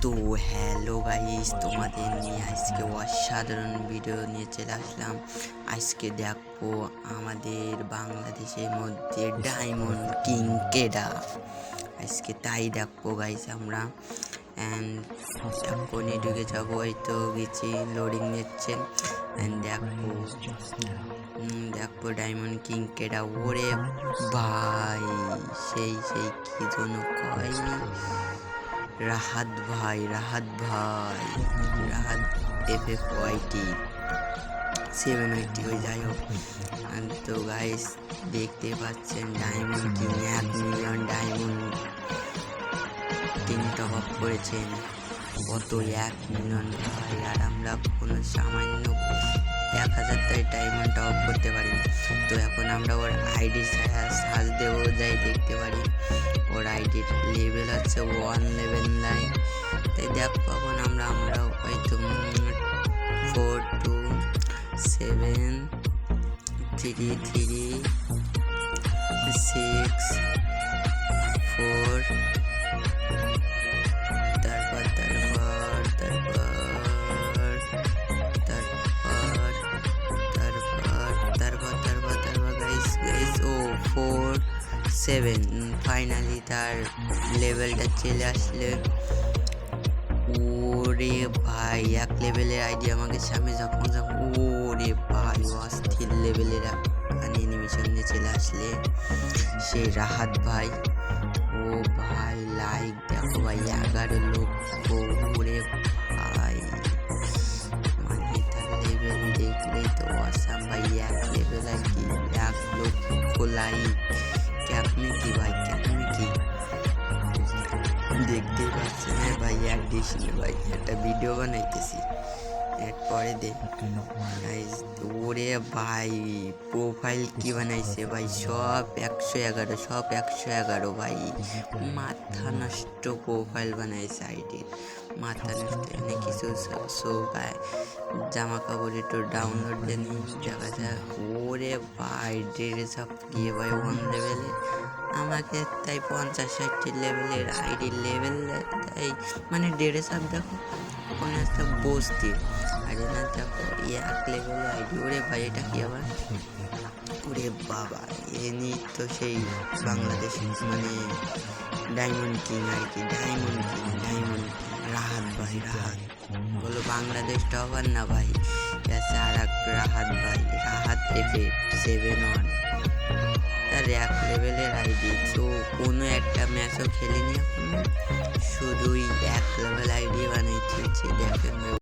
তো hello guys, তোমাদের নিয়ে আজকে অসাধারণ ভিডিও নিয়ে চলে আসলাম। আজকে দেখবো আমাদের বাংলাদেশের মধ্যে ডায়মন্ড কিং কেডা। আজকে তাই দেখবো গাইস আমরা। অ্যান্ড এখনই ঢুকে যাবো, এই তো গেছি, লোডিং নিচ্ছে। অ্যান্ড দেখবো ডায়মন্ড কিং কেডা। ওরে ভাই, সেই কি জন্য কয় রাহাত ভাই রাহাত FFYT 780 ওই যাই হোক। তো গাইস দেখতে পাচ্ছেন ডায়মন্ড কিং 1 মিলিয়ন ডায়মন্ড তিনি টপ আপ করেছেন। কত 1 মিলিয়ন ভাই, আর আমরা কোনো সামান্য 1000 ডায়মন্ড টপ আপ করতে পারি। তো এখন আমরা ওর আইডি সার্চ দেবো, যাই দেখতে পারি ওর আইডির লেভেল আছে 1 লেভেল 9। তাই দেখ কখন আমরা হয়তো 4 2 7 3 3 6 4 তারপর গাইস ও 4 7 ফাইনালি তার লেভেলটা চলে আসলে। ওরে ভাই 1 লেভেলের আইডি আমাকে সামনে যখন ওরে ভাই অস্থির লেভেলের অ্যানিমেশন নিয়ে চলে আসলে সেই রাহাত ভাই। ও ভাই লাইক দেখো ভাই 11 লক্ষ। ওরে ভাই মানে তার লেভেল দেখলেই তো অসাম ভাই। 1 লেভেল আর কি 1 লক্ষ লাইক। আপনি কি ভাই, আপনি কি দেখতে পাচ্ছেন? হ্যাঁ ভাই, এক ডিসিলে ভাই একটা ভিডিও বানাইতেছি, এরপরে দেখ। ওরে ভাই প্রোফাইল কি বানাইছে ভাই, সব 111 ভাই। মাথা নষ্ট প্রোফাইল বানাইছে আইডির, মাথা নষ্ট। এনে কিছু শোকায় জামা কাপড় একটু ডাউনলোড দেন দেখা যায়। ওরে ভাই ড্রেস আপ গিয়ে ভাই 1 লেভেলে আমাকে তাই 50-60 লেভেলের আইডির লেভেল তাই মানে ড্রেস আপ দেখো কোনো একটা বস্তি। আরে না দেখো 1 লেভেলে আইডি। ওরে ভাই এটা কি আবার? ওরে বাবা এনি তো সেই বাংলাদেশ মানে ডায়মন্ড কিং আর কি, ডায়মন্ড কিং রাহাত ভাই। রাহাত বলো বাংলাদেশটা আবার না ভাই, আছে আর এক রাহাত ভাই, রাহাত FF71 তার 1 লেভেলের আইডি। তো কোনো একটা ম্যাচও খেলিনি এখনো, শুধুই